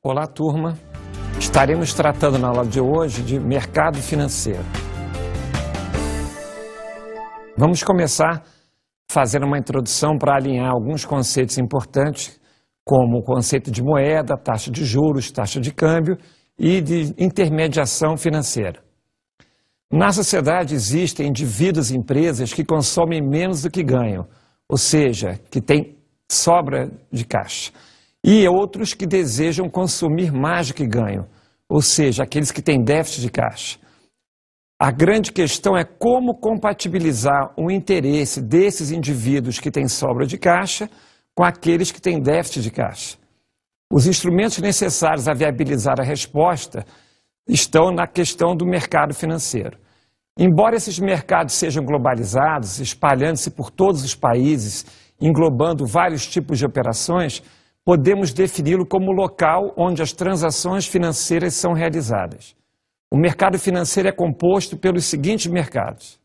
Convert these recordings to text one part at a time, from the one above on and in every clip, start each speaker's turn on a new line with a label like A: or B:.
A: Olá, turma. Estaremos tratando na aula de hoje de mercado financeiro. Vamos começar fazendo uma introdução para alinhar alguns conceitos importantes, como o conceito de moeda, taxa de juros, taxa de câmbio e de intermediação financeira. Na sociedade existem indivíduos e empresas que consomem menos do que ganham, ou seja, que têm sobra de caixa. E outros que desejam consumir mais do que ganham, ou seja, aqueles que têm déficit de caixa. A grande questão é como compatibilizar o interesse desses indivíduos que têm sobra de caixa com aqueles que têm déficit de caixa. Os instrumentos necessários a viabilizar a resposta estão na questão do mercado financeiro. Embora esses mercados sejam globalizados, espalhando-se por todos os países, englobando vários tipos de operações, podemos defini-lo como o local onde as transações financeiras são realizadas. O mercado financeiro é composto pelos seguintes mercados.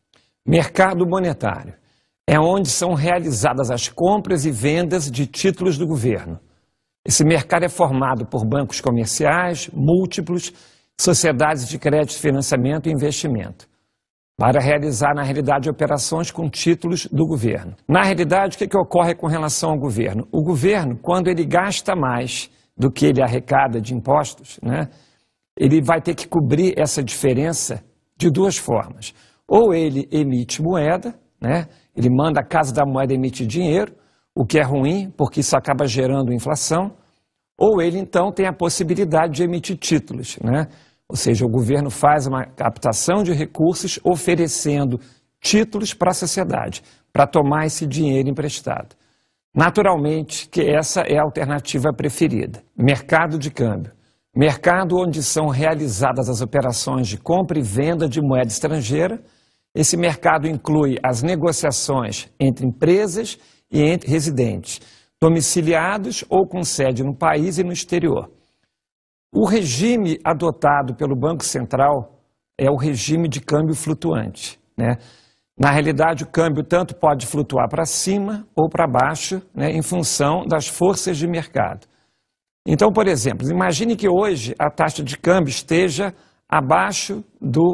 A: Mercado monetário é onde são realizadas as compras e vendas de títulos do governo. Esse mercado é formado por bancos comerciais, múltiplos, sociedades de crédito, financiamento e investimento, para realizar, na realidade, operações com títulos do governo. Na realidade, o que ocorre com relação ao governo? O governo, quando ele gasta mais do que ele arrecada de impostos, ele vai ter que cobrir essa diferença de duas formas. Ou ele emite moeda, ele manda a Casa da Moeda emitir dinheiro, o que é ruim, porque isso acaba gerando inflação, ou ele, então, tem a possibilidade de emitir títulos, Ou seja, o governo faz uma captação de recursos oferecendo títulos para a sociedade, para tomar esse dinheiro emprestado. Naturalmente que essa é a alternativa preferida. Mercado de câmbio. Mercado onde são realizadas as operações de compra e venda de moeda estrangeira. Esse mercado inclui as negociações entre empresas e entre residentes, domiciliados ou com sede no país e no exterior. O regime adotado pelo Banco Central é o regime de câmbio flutuante, Na realidade, o câmbio tanto pode flutuar para cima ou para baixo, em função das forças de mercado. Então, por exemplo, imagine que hoje a taxa de câmbio esteja abaixo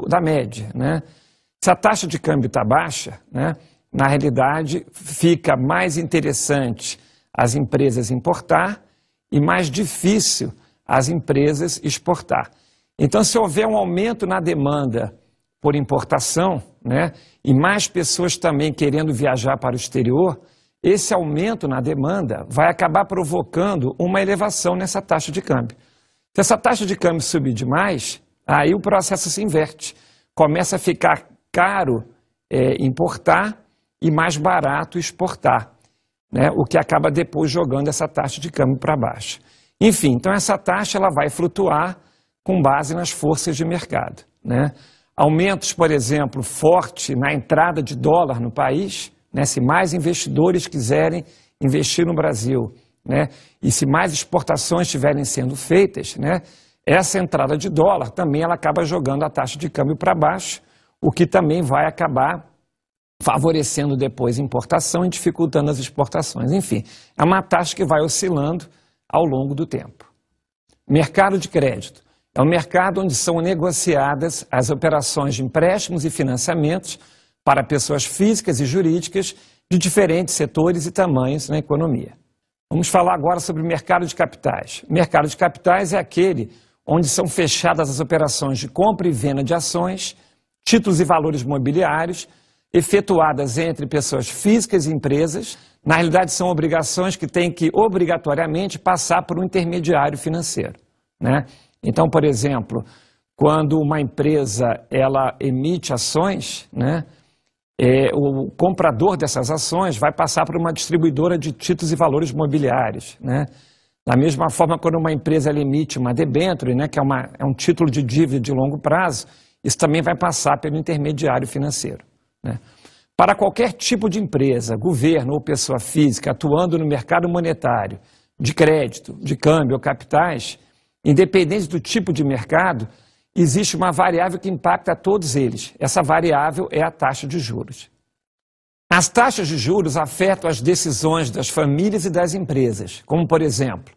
A: da média, Se a taxa de câmbio está baixa, na realidade fica mais interessante as empresas importar e mais difícil as empresas exportar. Então, se houver um aumento na demanda por importação, e mais pessoas também querendo viajar para o exterior, esse aumento na demanda vai acabar provocando uma elevação nessa taxa de câmbio. Se essa taxa de câmbio subir demais, aí o processo se inverte. Começa a ficar caro importar e mais barato exportar, o que acaba depois jogando essa taxa de câmbio para baixo. Enfim, então essa taxa ela vai flutuar com base nas forças de mercado. Aumentos, por exemplo, forte na entrada de dólar no país, se mais investidores quiserem investir no Brasil, e se mais exportações estiverem sendo feitas, essa entrada de dólar também ela acaba jogando a taxa de câmbio para baixo, o que também vai acabar favorecendo depois a importação e dificultando as exportações. Enfim, é uma taxa que vai oscilando ao longo do tempo. Mercado de crédito é um mercado onde são negociadas as operações de empréstimos e financiamentos para pessoas físicas e jurídicas de diferentes setores e tamanhos na economia. Vamos falar agora sobre o mercado de capitais. O mercado de capitais é aquele onde são fechadas as operações de compra e venda de ações, títulos e valores mobiliários, efetuadas entre pessoas físicas e empresas. Na realidade, são obrigações que têm que obrigatoriamente passar por um intermediário financeiro, Então, por exemplo, quando uma empresa ela emite ações, o comprador dessas ações vai passar por uma distribuidora de títulos e valores mobiliários, Da mesma forma, quando uma empresa ela emite uma debênture, que é um título de dívida de longo prazo, isso também vai passar pelo intermediário financeiro, Para qualquer tipo de empresa, governo ou pessoa física atuando no mercado monetário, de crédito, de câmbio ou capitais, independente do tipo de mercado, existe uma variável que impacta a todos eles. Essa variável é a taxa de juros. As taxas de juros afetam as decisões das famílias e das empresas, como, por exemplo,